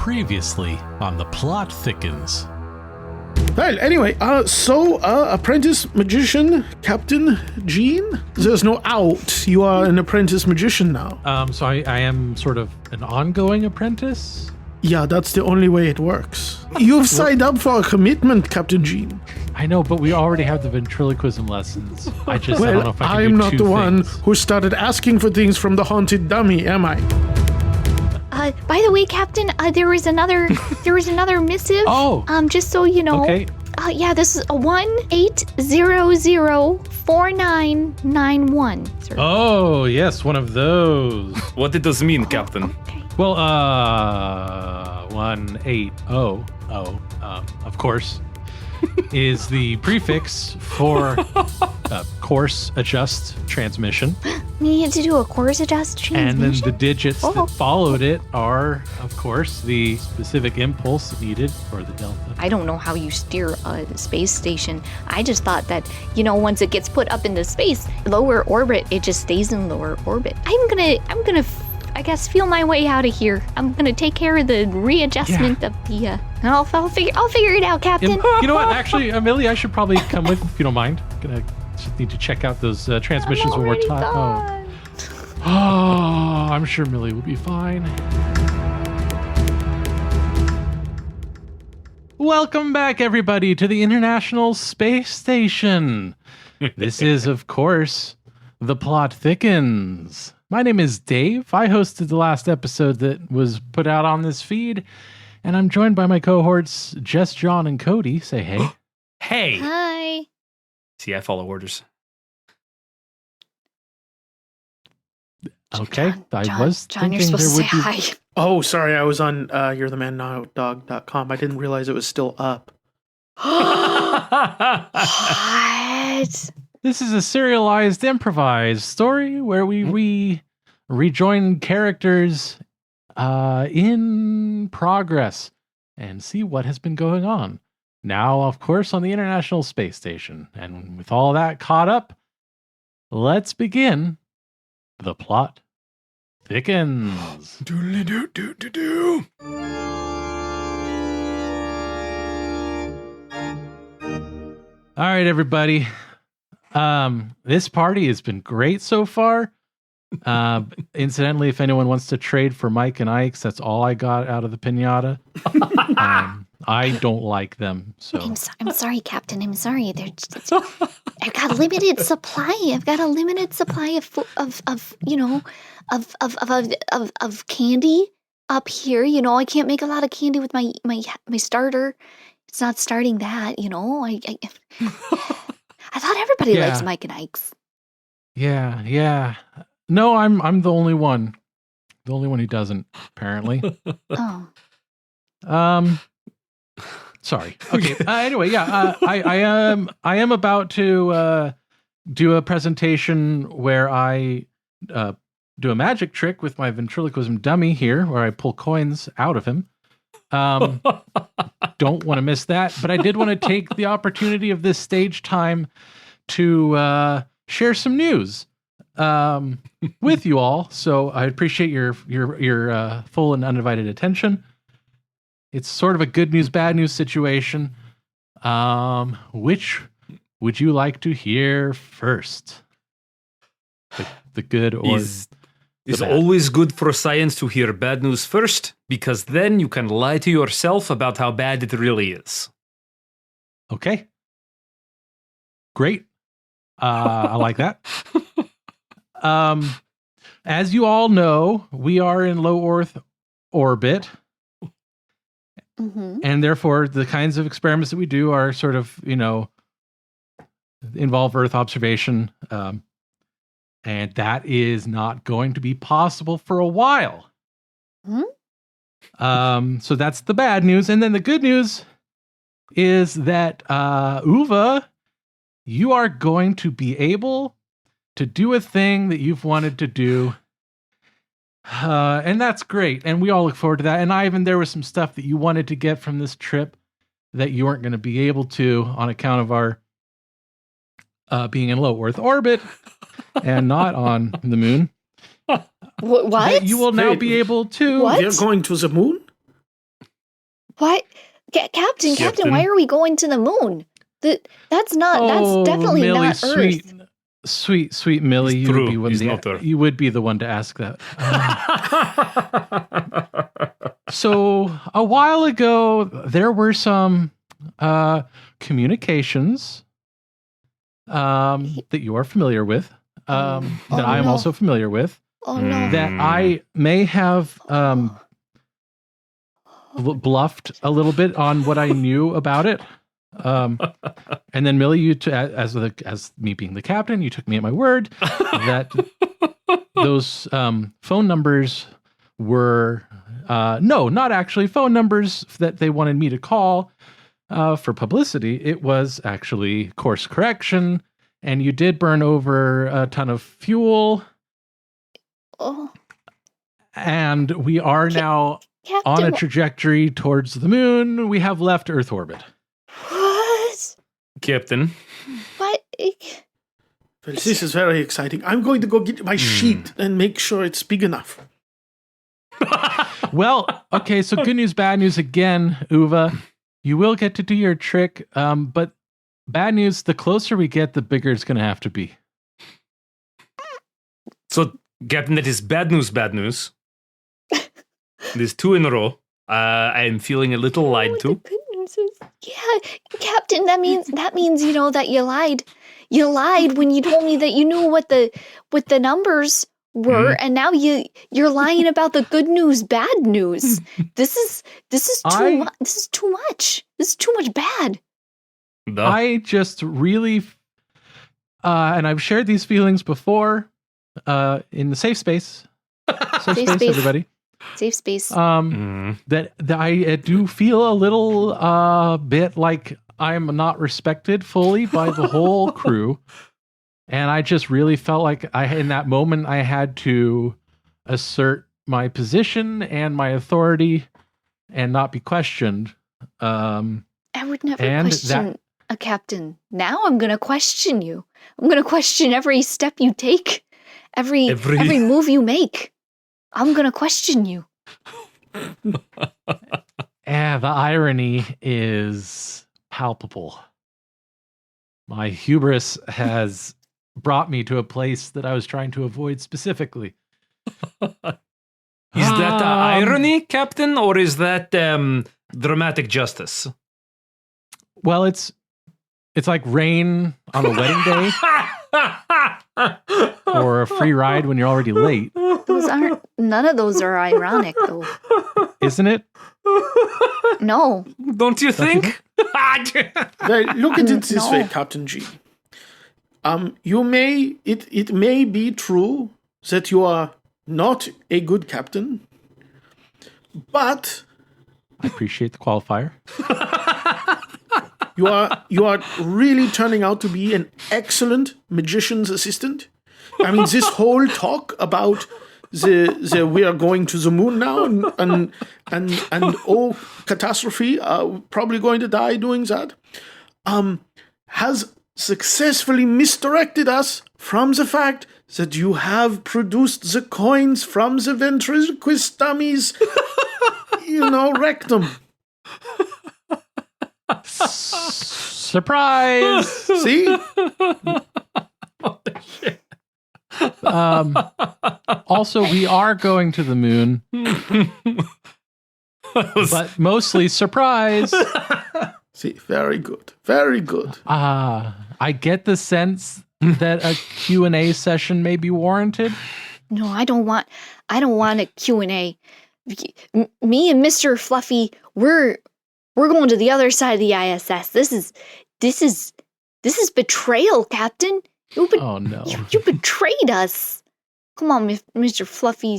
Previously on The Plot Thickens. Well, anyway, apprentice magician, Captain Gene? There's no out. You are an apprentice magician now. So I am sort of an ongoing apprentice? Yeah, that's the only way it works. You've signed up for a commitment, Captain Gene. I know, but we already have the ventriloquism lessons. I don't know if I can I'm do not two the one things. who started asking for things from the haunted dummy, am I? By the way, Captain, there was another missive. Oh. Just so you know. Okay. This is a 18004991. Sir. Oh, yes, one of those. What did this mean, Captain? Okay. Well, 180, of course, is the prefix for course adjust transmission. We need to do a course adjust transmission. And then the digits that followed it are, of course, the specific impulse needed for the delta. I don't know how you steer a space station. I just thought that, once it gets put up into space, lower orbit, it just stays in lower orbit. I'm gonna I guess feel my way out of here. I'm gonna take care of the readjustment of the. I'll figure it out, Captain. You know what? Actually, Millie, I should probably come with if you don't mind. Just need to check out those transmissions one more time. Oh, I'm sure Millie will be fine. Welcome back, everybody, to the International Space Station. This is, of course, The Plot Thickens. My name is Dave. I hosted the last episode that was put out on this feed, and I'm joined by my cohorts, Jess, John, and Cody. Say hey. Hey! Hi. See, I follow orders. Okay, John, I was John, thinking you're supposed there to would say be... hi. Oh, sorry, I was on you'rethemanNowDog.com. I didn't realize it was still up. What? This is a serialized, improvised story where we rejoin characters in progress and see what has been going on. Now, of course, on the International Space Station. And with all that caught up, let's begin. The Plot Thickens. Doodly-doo-doo-doo-doo. All right, everybody. This party has been great so far. Incidentally, if anyone wants to trade for Mike and Ike's, that's all I got out of the piñata. I don't like them, so I'm sorry, Captain. I'm sorry. I've got a limited supply. I've got a limited supply of candy up here. I can't make a lot of candy with my starter. It's not starting that. I thought everybody likes Mike and Ike's. Yeah. No, I'm the only one. The only one who doesn't, apparently. Oh. Sorry. Okay. Anyway, I am about to do a presentation where I do a magic trick with my ventriloquism dummy here, where I pull coins out of him. Don't want to miss that, but I did want to take the opportunity of this stage time to share some news with you all. So I appreciate your full and undivided attention. It's sort of a good news, bad news situation. Which would you like to hear first? The good or It's always good for science to hear bad news first, because then you can lie to yourself about how bad it really is. Okay. Great. I like that. As you all know, we are in low Earth orbit. Mm-hmm. And therefore, the kinds of experiments that we do are sort of, involve Earth observation. And that is not going to be possible for a while. So that's the bad news. And then the good news is that, Uva, you are going to be able to do a thing that you've wanted to do. And that's great. And we all look forward to that. And Ivan, there was some stuff that you wanted to get from this trip that you weren't going to be able to on account of our being in low Earth orbit and not on the moon. What? You will now be able to. What? You're going to the moon? What? Captain, why are we going to the moon? That's definitely Millie, not Earth. Sweet Millie, It's true. He's not Earth. you would be the one to ask that. So a while ago, there were some communications that you are familiar with, that I am also familiar with, Oh no. that I may have bluffed a little bit on what I knew about it. And then Millie, you as me being the captain, you took me at my word that those phone numbers were no, not actually phone numbers that they wanted me to call for publicity. It was actually course correction, and you did burn over a ton of fuel. Oh, And we are now Captain, on a trajectory towards the moon. We have left Earth orbit. what? Captain. What? Well, this is very exciting. I'm going to go get my sheet and make sure it's big enough. Well, okay, so good news, bad news again, Uva. You will get to do your trick, but bad news, the closer we get, the bigger it's going to have to be. So, Captain, that is bad news, bad news. There's 2 in a row. I am feeling a little lied to. The good news is, yeah, Captain. That means that you lied. You lied when you told me that you knew what the numbers were, and now you're lying about the good news, bad news. This is too much. This is too much. This is too much bad. No. I just really, and I've shared these feelings before in the safe space. Safe space, everybody. Safe space. That I do feel a little bit like I'm not respected fully by the whole crew. And I just really felt like in that moment, I had to assert my position and my authority and not be questioned. I would never question a captain. Now I'm going to question you. I'm going to question every step you take, every move you make. I'm going to question you. Yeah, the irony is palpable. My hubris has brought me to a place that I was trying to avoid specifically. Is that irony, Captain, or is that dramatic justice? Well, it's like rain on a wedding day or a free ride when you're already late. None of those are ironic, though. Isn't it? No. Don't you think? Well, look at it this way, Captain G. It may be true that you are not a good captain, but I appreciate the qualifier. you are really turning out to be an excellent magician's assistant. I mean, this whole talk about the we are going to the moon now and oh, catastrophe, probably going to die doing that, has successfully misdirected us from the fact that you have produced the coins from the ventriloquist dummy's, rectum. Surprise! See? Also, we are going to the moon, but mostly surprise. See, very good. Very good. I get the sense that a Q&A session may be warranted. No, I don't want a Q&A. Me and Mr. Fluffy, we're going to the other side of the ISS. This is betrayal, Captain. Oh no. You betrayed us. Come on, Mr. Fluffy.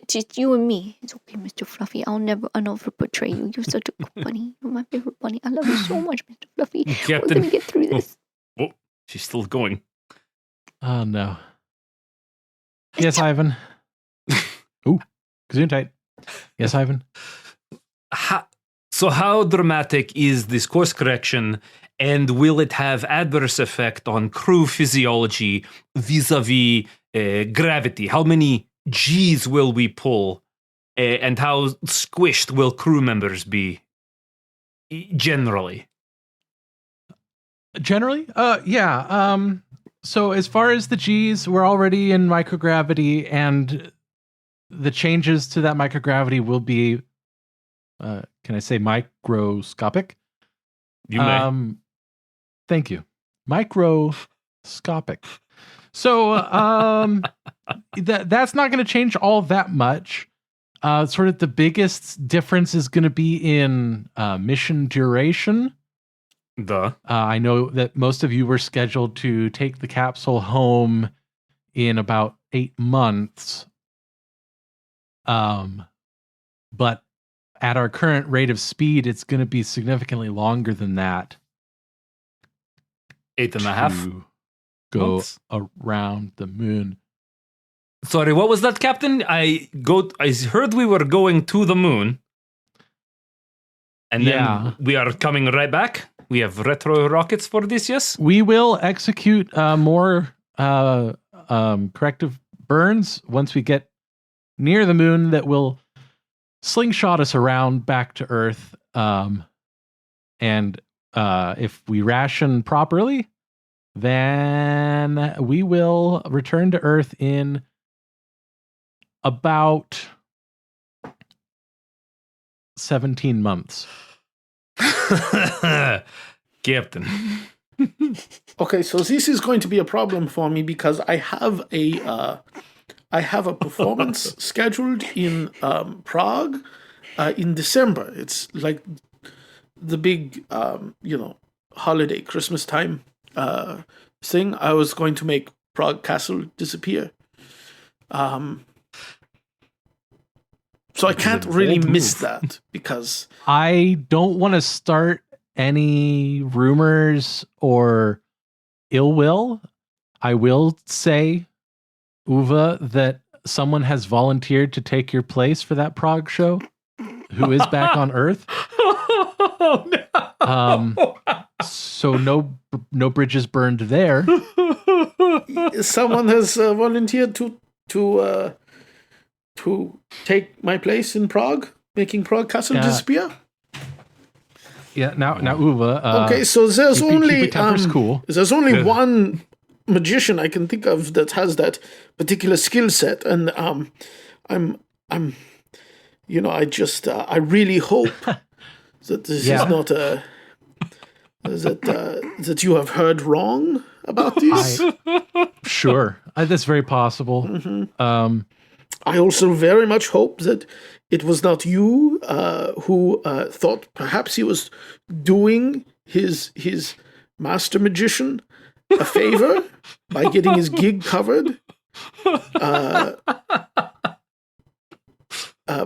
Just you and me. It's okay, Mr. Fluffy. I'll never betray you. You're such a good bunny. You're my favorite bunny. I love you so much, Mr. Fluffy. Captain. We're gonna get through this. Oh, she's still going. Oh no. Yes, Ivan. Ooh, gesundheit. Yes, Ivan. So how dramatic is this course correction, and will it have adverse effect on crew physiology vis-a-vis gravity? How many G's will we pull, and how squished will crew members be generally? Generally, yeah. So as far as the G's, we're already in microgravity, and the changes to that microgravity will be, can I say microscopic? You may. Thank you. Microscopic. So that's not going to change all that much. Sort of the biggest difference is going to be in mission duration. I know that most of you were scheduled to take the capsule home in about 8 months. But at our current rate of speed, it's going to be significantly longer than that. 8.5 to go around the moon. Sorry, what was that, Captain? I heard we were going to the moon. And then we are coming right back. We have retro rockets for this, yes? We will execute more corrective burns once we get near the moon that will slingshot us around back to Earth. And if we ration properly, then we will return to Earth in about 17 months. Captain. Okay, so this is going to be a problem for me because I have a performance scheduled in Prague in December. It's like the big holiday Christmas time thing. I was going to make Prague Castle disappear. So I can't really miss that because I don't want to start any rumors or ill will. I will say, Uva, that someone has volunteered to take your place for that Prague show, who is back on Earth. Oh, no. So no bridges burned there. Someone has volunteered to take my place in Prague, making Prague Castle disappear. Yeah, now Uva. Okay, so there's only cool. There's only one magician I can think of that has that particular skill set, and I really hope that this is not that you have heard wrong about this. Sure, that's very possible. Mm-hmm. I also very much hope that it was not you who thought perhaps he was doing his master magician a favor by getting his gig covered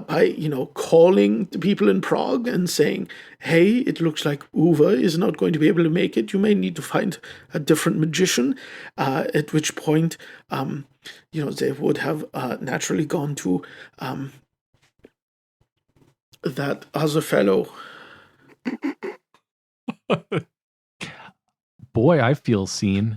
by calling the people in Prague and saying, hey, it looks like Uva is not going to be able to make it. You may need to find a different magician, at which point they would have naturally gone to that other fellow. Boy, I feel seen.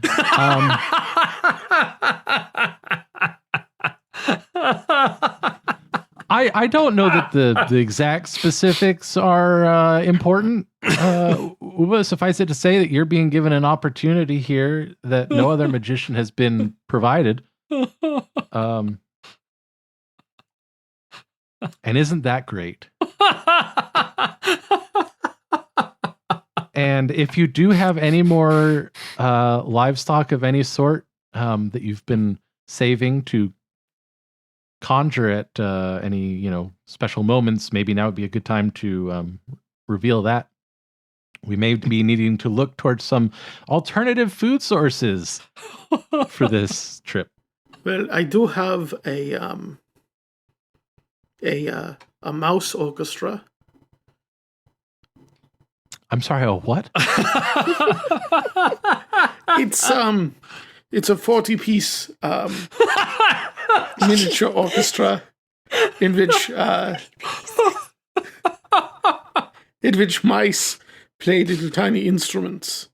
I don't know that the exact specifics are important. Uva, suffice it to say that you're being given an opportunity here that no other magician has been provided. And isn't that great? And if you do have any more livestock of any sort that you've been saving to conjure at any special moments, maybe now would be a good time to reveal that. We may be needing to look towards some alternative food sources for this trip. Well, I do have a mouse orchestra. I'm sorry, a what? It's a 40-piece miniature orchestra in which mice play little tiny instruments.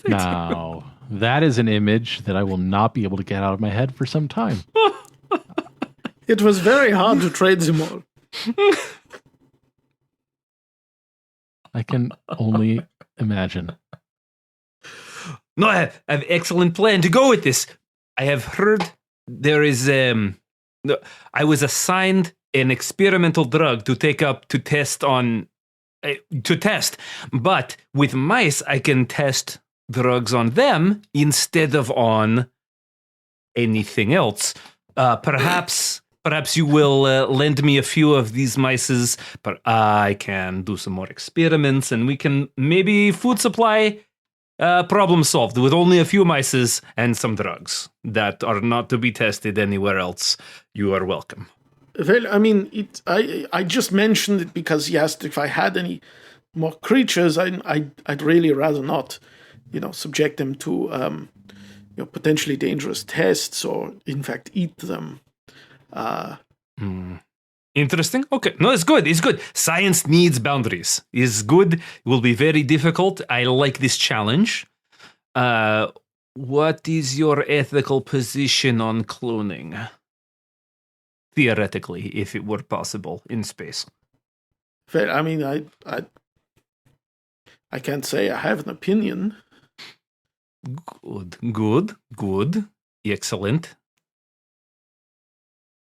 Now, that is an image that I will not be able to get out of my head for some time. It was very hard to trade them all. I can only imagine. No, I have an excellent plan to go with this. I have heard there is I was assigned an experimental drug to take up to test on but with mice I can test drugs on them instead of on anything else. Perhaps you will lend me a few of these mices, but I can do some more experiments and we can maybe food supply problem solved with only a few mices and some drugs that are not to be tested anywhere else. You are welcome. Well, I mean, I just mentioned it because he asked if I had any more creatures. I'd really rather not, subject them to, potentially dangerous tests or, in fact, eat them. Interesting. Okay. No, it's good. It's good. Science needs boundaries. It's good. It will be very difficult. I like this challenge. What is your ethical position on cloning? Theoretically, if it were possible in space. Well, I mean, I can't say I have an opinion. Good. Excellent.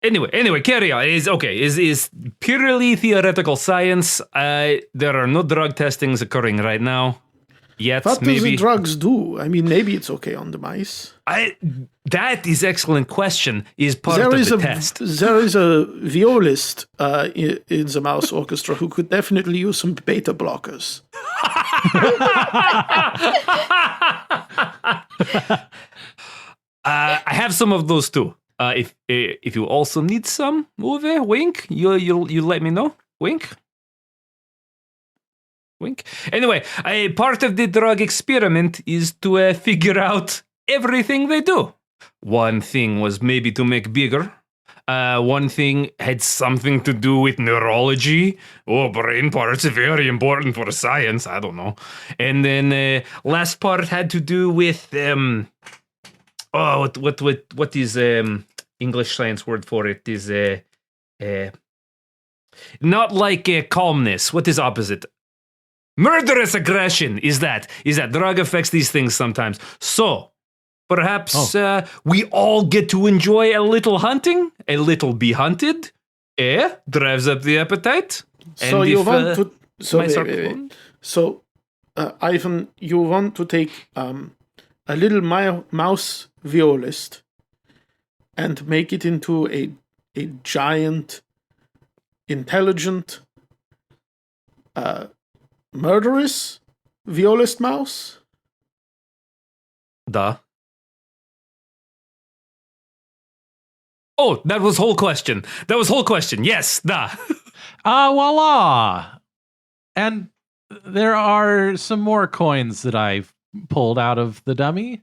Anyway, carry on. Is purely theoretical science. There are no drug testings occurring right now. Yet, what maybe does the drugs do? I mean, maybe it's okay on the mice. That is excellent question. Is part of the test. There is a violist in the mouse orchestra who could definitely use some beta blockers. I have some of those too. If you also need some, Uwe, wink. You let me know. Wink. Anyway, part of the drug experiment is to figure out everything they do. One thing was maybe to make bigger. One thing had something to do with neurology. Brain parts are very important for science. I don't know. And then last part had to do with what is English science word for it is not like calmness. What is opposite? Murderous aggression is that drug affects these things sometimes. So perhaps we all get to enjoy a little hunting, a little be hunted. Drives up the appetite. So and you if, want to? So mice are wait. cloned- So, Ivan, you want to take a little mouse violist and make it into a giant, intelligent, murderous violist mouse? Duh. Oh, that was whole question. Yes, duh. Voila! And there are some more coins that I've pulled out of the dummy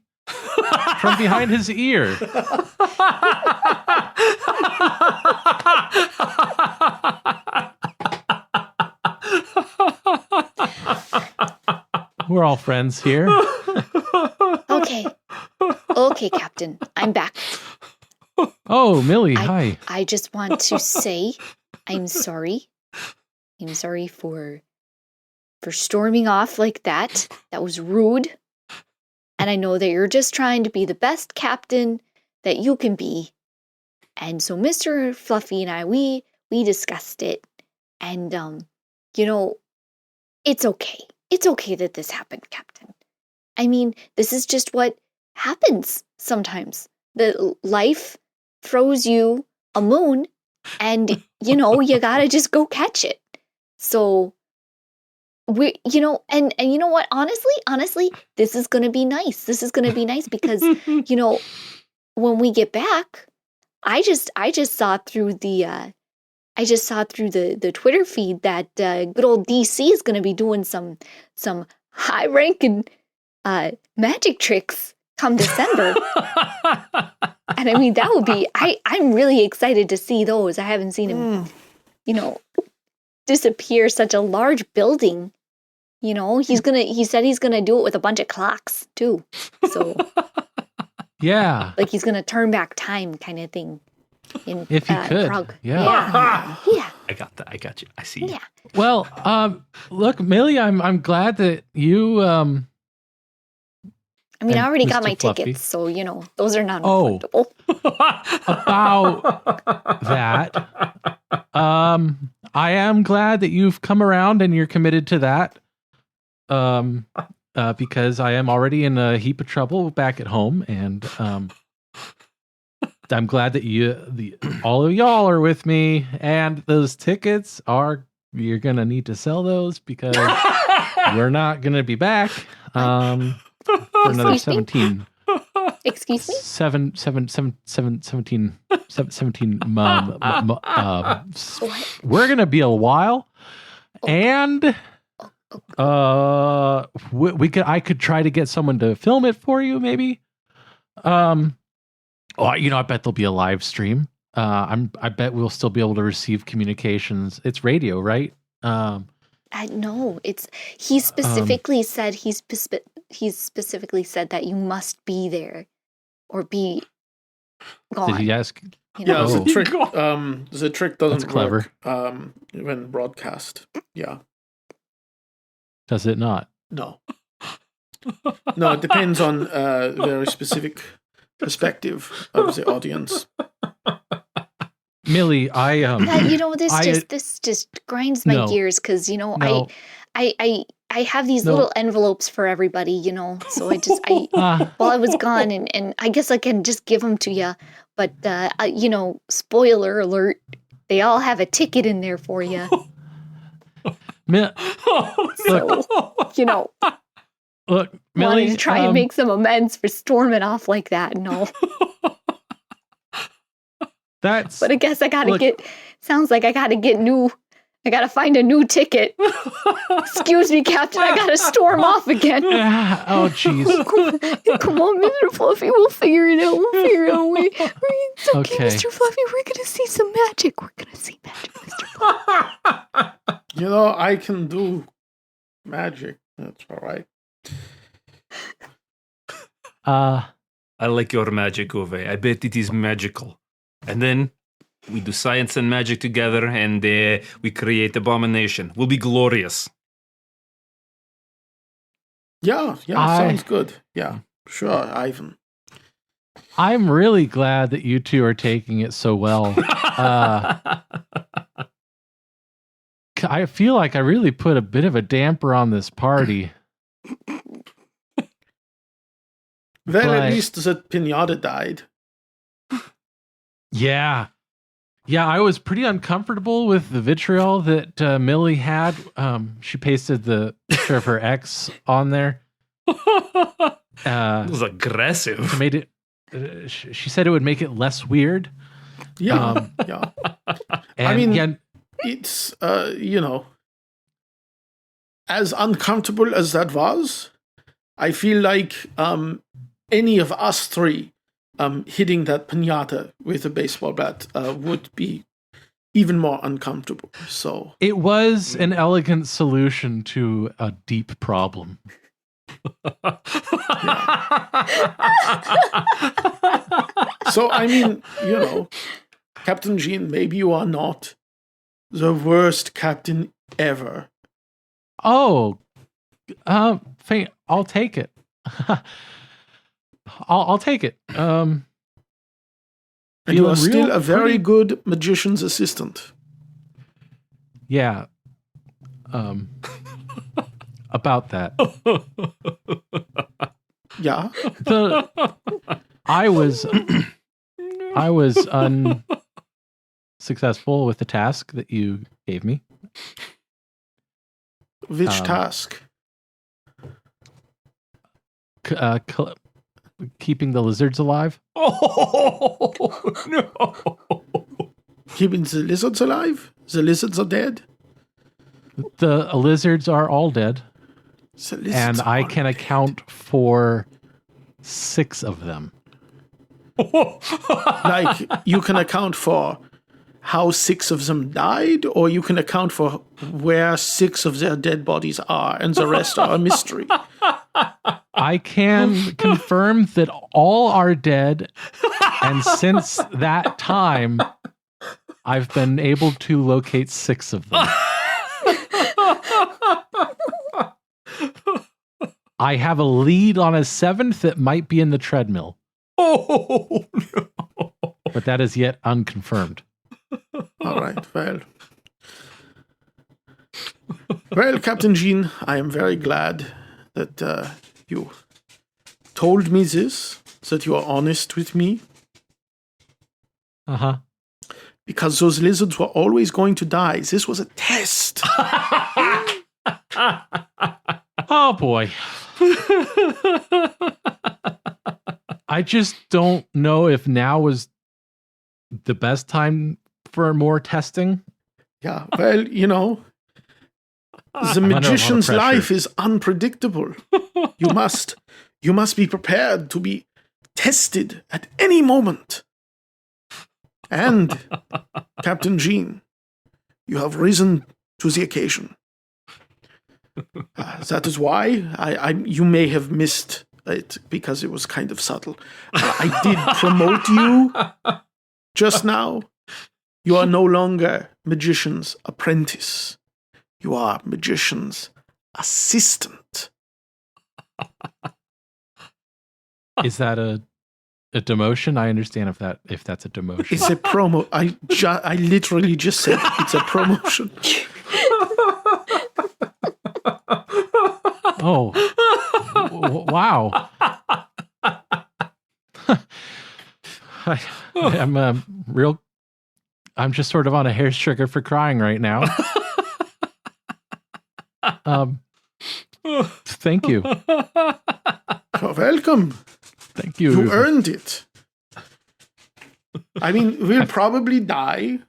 from behind his ear. We're all friends here. Okay, Captain. I'm back. Oh, Millie, hi. I just want to say I'm sorry. I'm sorry for storming off like that. That was rude. And I know that you're just trying to be the best captain that you can be. And so Mr. Fluffy and I, we discussed it. And, it's okay. It's okay that this happened, Captain. I mean, this is just what happens sometimes. The life throws you a moon and, you gotta just go catch it. So, and you know what? Honestly, this is going to be nice. This is going to be nice because, when we get back, I just saw through the Twitter feed that good old DC is going to be doing some high ranking magic tricks come December. And I mean, that would be, I'm really excited to see those. I haven't seen him, disappear such a large building. He said he's gonna do it with a bunch of clocks too. So Yeah. like he's gonna turn back time kind of thing. If he could. Prague. Yeah. Yeah. I got that. I got you. I see you. Yeah. Well, look, Millie, I'm glad that you I mean, I And already got Mr. my Fluffy. tickets, so those are not Oh. refundable. about that. I am glad that you've come around and you're committed to that. Because I am already in a heap of trouble back at home, and I'm glad that all of y'all are with me, and those tickets you're gonna need to sell those because we're not gonna be back for another Excuse me? 17 Excuse me? 17 What? we're gonna be a while, and I could try to get someone to film it for you, maybe. I bet there'll be a live stream. I bet we'll still be able to receive communications. It's radio, right? No, he specifically said he's specifically said that you must be there or be gone. Did he ask? Yeah, Oh. the trick doesn't That's clever. work when broadcast. Yeah. Does it not? No. No, it depends on a very specific perspective of the audience. Millie, This just grinds my No. gears because No. I have these No. little envelopes for everybody, so while I was gone, and I guess I can just give them to you, but spoiler alert, they all have a ticket in there for you. Look, Wanted Millie, to try and make some amends for storming off like that and all. that's But I guess I gotta Look. sounds like I gotta find a new ticket. Excuse me, Captain, I gotta storm off again. oh jeez. Come on, Mr. Fluffy, we'll figure it out. It's okay, Okay. Mr. Fluffy, we're gonna see some magic. We're gonna see magic, Mr. Fluffy. I can do magic. That's all right. I like your magic, Uwe. I bet it is magical. And then we do science and magic together, and we create abomination. We'll be glorious. Yeah, sounds good. Yeah, sure, Ivan. I'm really glad that you two are taking it so well. I feel like I really put a bit of a damper on this party. Well, But- at least the pinata died. Yeah. Yeah, I was pretty uncomfortable with the vitriol that Millie had. She pasted the picture of her ex on there. It was aggressive. Made it. She said it would make it less weird. Yeah, yeah. And mean- yeah, It's as uncomfortable as that was, I feel like any of us three hitting that pinata with a baseball bat would be even more uncomfortable. So it was an elegant solution to a deep problem. So, I mean, Captain Jean, maybe you are not the worst captain ever. Oh, I'll take it. I'll take it. And you are Feeling still real a very pretty- good magician's assistant. Yeah. About that. Yeah. I was unsuccessful with the task that you gave me. Which task? Keeping the lizards alive. Oh, no. Keeping the lizards alive? The lizards are dead? The lizards are all dead, The lizards and I are can dead. account for 6 of them. Like, you can account for how 6 of them died, or you can account for where 6 of their dead bodies are, and the rest are a mystery. I can confirm that all are dead, and since that time, I've been able to locate 6 of them. I have a lead on a 7th that might be in the treadmill. Oh, no. But that is yet unconfirmed. All right, well. Well, Captain Jean, I am very glad that you told me this, that you are honest with me. Uh-huh. Because those lizards were always going to die. This was a test. Oh, boy. I just don't know if now is the best time for more testing. Yeah, well, the magician's life is unpredictable. You must be prepared to be tested at any moment. And, Captain Jean, you have risen to the occasion. That is why you may have missed it because it was kind of subtle. I did promote you just now. You are no longer magician's apprentice. You are magician's assistant. Is that a demotion? I understand if that's a demotion. It's a promo. I literally just said it's a promotion. Oh, wow. I'm just sort of on a hair trigger for crying right now. Thank you. You're welcome. Thank you. You earned it. I mean, we'll probably die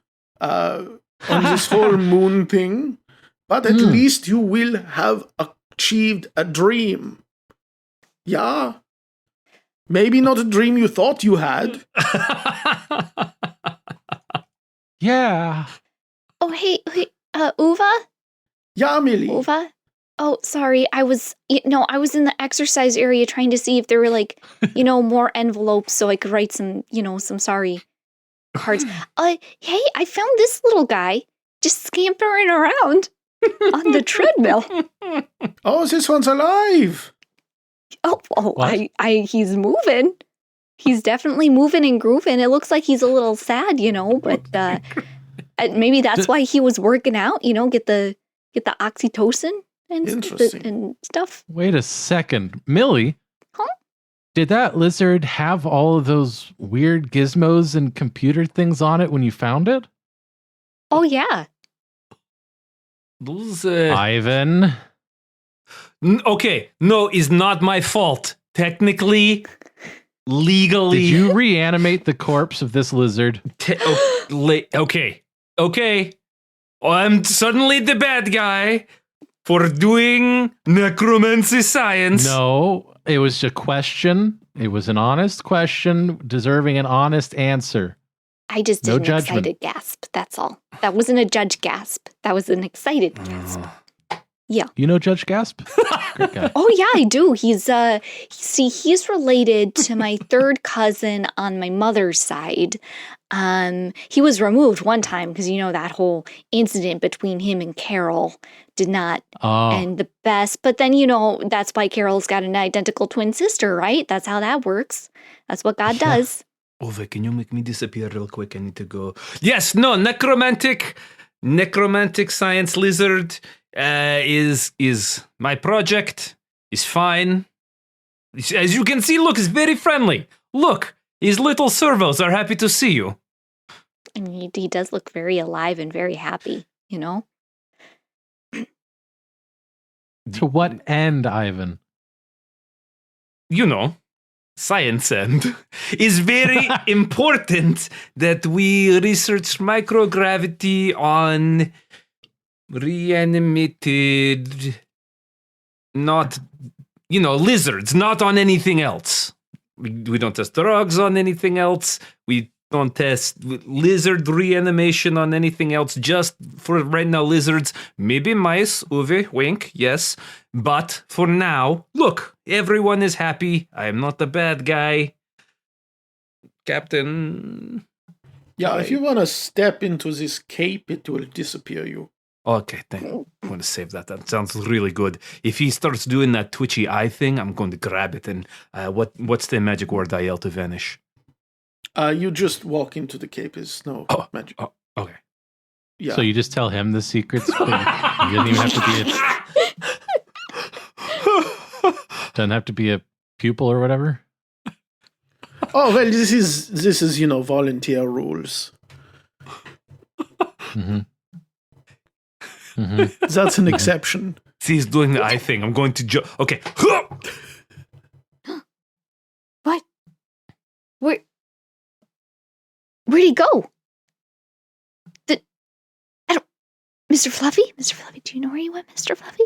on this whole moon thing, but at least you will have achieved a dream. Yeah. Maybe not a dream you thought you had. Yeah. Oh, hey, Uva? Yeah, Millie. Uva? Oh, sorry. I was in the exercise area trying to see if there were more envelopes so I could write some sorry cards. Hey, I found this little guy just scampering around on the treadmill. Oh, this one's alive. He's moving. He's definitely moving and grooving. It looks like he's a little sad, but maybe that's why he was working out, get the oxytocin and stuff. Wait a second. Millie? Huh? Did that lizard have all of those weird gizmos and computer things on it when you found it? Oh, yeah. Those, Ivan? Okay, no, it's not my fault. Technically, legally. Did you reanimate the corpse of this lizard? Okay. I'm suddenly the bad guy for doing necromancy science. No, it was a question. It was an honest question deserving an honest answer. I just did No an judgment. excited gasp. That's all. That wasn't a judge gasp. That was an excited gasp. Yeah. You know Judge Gasp? Great guy. Oh yeah, I do. He's he's related to my third cousin on my mother's side. He was removed one time because that whole incident between him and Carol did not end the best. But then that's why Carol's got an identical twin sister, right? That's how that works. That's what God does. Ove, can you make me disappear real quick? I need to go. Yes, no, necromantic science lizard is my project. Is fine. As you can see, look, it's very friendly. Look, his little servos are happy to see you. I mean, he does look very alive and very happy, To what end, Ivan? Science end. Is very important that we research microgravity on reanimated, not, lizards, not on anything else. We don't test drugs on anything else. We don't test lizard reanimation on anything else. Just for right now, lizards, maybe mice, Uwe, wink, yes. But for now, look, everyone is happy. I am not the bad guy. Captain. Yeah, if you want to step into this cape, it will disappear you. Okay, thank you. I'm going to save that. That sounds really good. If he starts doing that twitchy eye thing, I'm going to grab it. And what's the magic word I yell to vanish? You just walk into the cape. It's no magic. Oh, okay. Yeah. So you just tell him the secrets. But you don't even have to be doesn't have to be a pupil or whatever. Oh well, this is volunteer rules. Mm-hmm. Mm-hmm. That's an exception. See, he's doing the eye thing. I'm going to okay. What? Where'd he go? Mr. Fluffy? Mr. Fluffy, do you know where he went, Mr. Fluffy?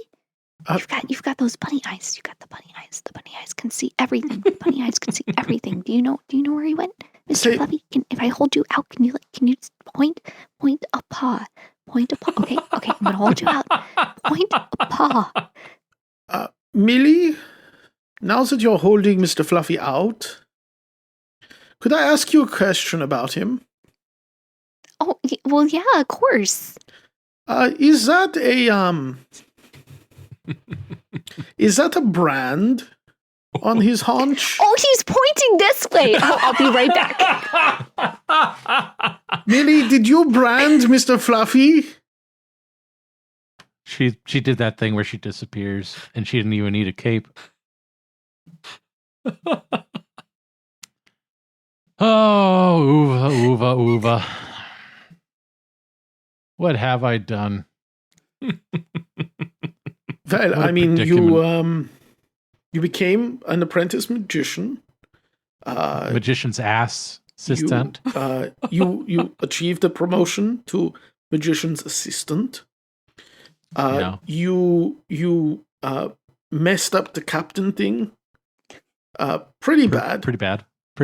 You've got those bunny eyes. You got the bunny eyes. The bunny eyes can see everything. The bunny eyes can see everything. Do you know where he went, Mr. Fluffy? If I hold you out, can you just point a paw? Point a paw. Okay, I'm gonna hold you out. Point a paw. Millie, now that you're holding Mr. Fluffy out, could I ask you a question about him? Oh, well, yeah, of course. Is that a brand on his haunch? Oh, he's pointing this way. I'll be right back. Millie, did you brand Mr. Fluffy? She did that thing where she disappears, and she didn't even need a cape. Oh, Uva. What have I done? Well, I mean, you became an apprentice magician. Magician's ass assistant. You achieved a promotion to magician's assistant. No. You messed up the captain thing. Pretty bad. Pretty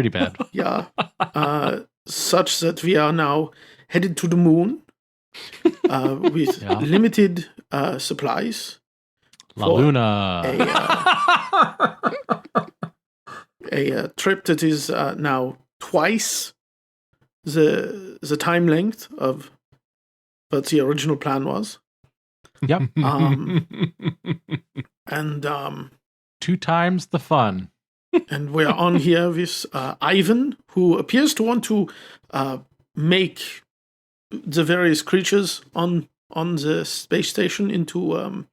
bad. Yeah. Such that we are now headed to the moon with limited supplies. La Luna. A trip that is now twice the time length of what the original plan was. Yep. And 2 times the fun. And we're on here with Ivan, who appears to want to make the various creatures on the space station into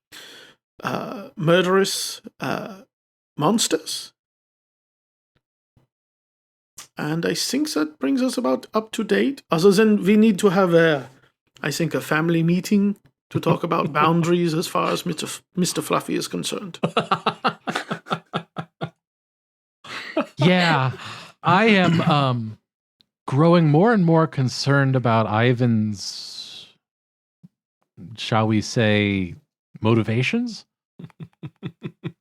murderous monsters. And I think that brings us about up to date. Other than we need to have a family meeting to talk about boundaries as far as Mr. Fluffy is concerned. Yeah, I am growing more and more concerned about Ivan's, shall we say, motivations.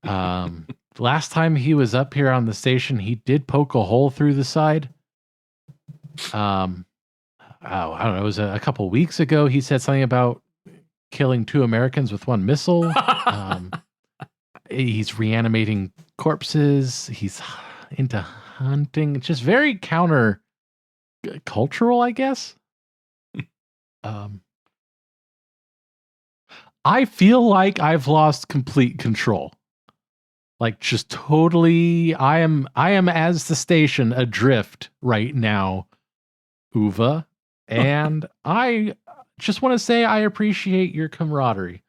Last time he was up here on the station, he did poke a hole through the side. I don't know, it was a couple weeks ago. He said something about killing 2 Americans with 1 missile. He's reanimating corpses. He's into hunting. It's just very counter cultural, I guess. I feel like I've lost complete control. Like, just totally, I am as the station adrift right now, Uva, and I just want to say I appreciate your camaraderie,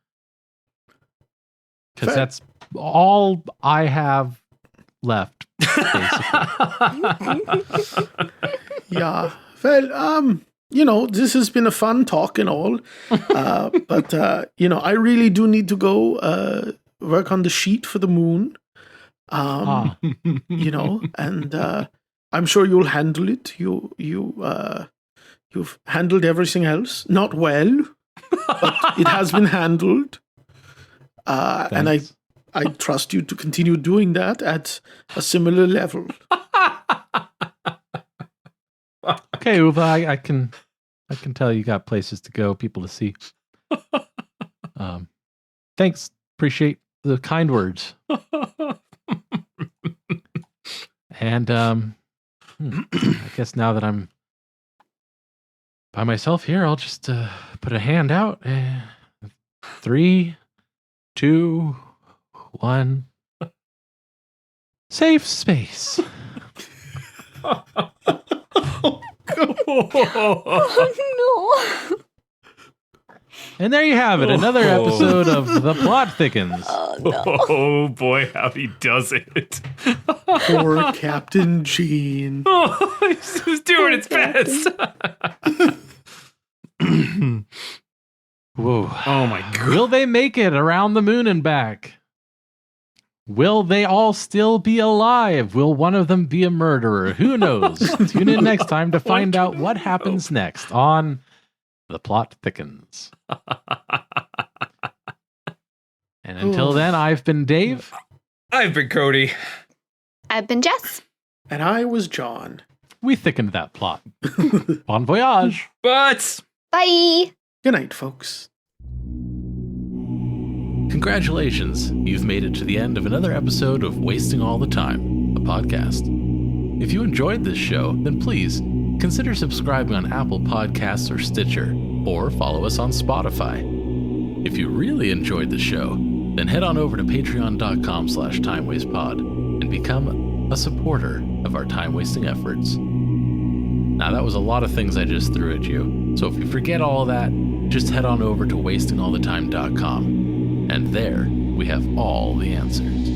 because that's all I have left, basically. Yeah. Well, this has been a fun talk and all, but I really do need to go work on the sheet for the moon. And I'm sure you'll handle it. You've handled everything else, not well, but it has been handled. And I trust you to continue doing that at a similar level. Okay, Uva, I can tell you got places to go, people to see. Thanks. Appreciate the kind words. And I guess now that I'm by myself here. I'll just put a hand out. 3, 2, 1. Safe space. Oh no. And there you have it. Another episode of The Plot Thickens. Oh no. Oh boy, how he does it. Poor Captain Gene. Oh, he's doing its best. Whoa. Oh my god. Will they make it around the moon and back? Will they all still be alive? Will one of them be a murderer? Who knows? Tune in next time to find out what happens next on The Plot Thickens. And until then, I've been Dave. I've been Cody. I've been Jess. And I was John. We thickened that plot. Bon voyage. But Bye. Good night, folks. Congratulations, you've made it to the end of another episode of Wasting All the Time, a podcast. If you enjoyed this show, then please consider subscribing on Apple Podcasts or Stitcher, or follow us on Spotify. If you really enjoyed the show, then head on over to patreon.com/timewastepod and become a supporter of our time-wasting efforts. Now, that was a lot of things I just threw at you, so if you forget all that, just head on over to wastingallthetime.com. And there, we have all the answers.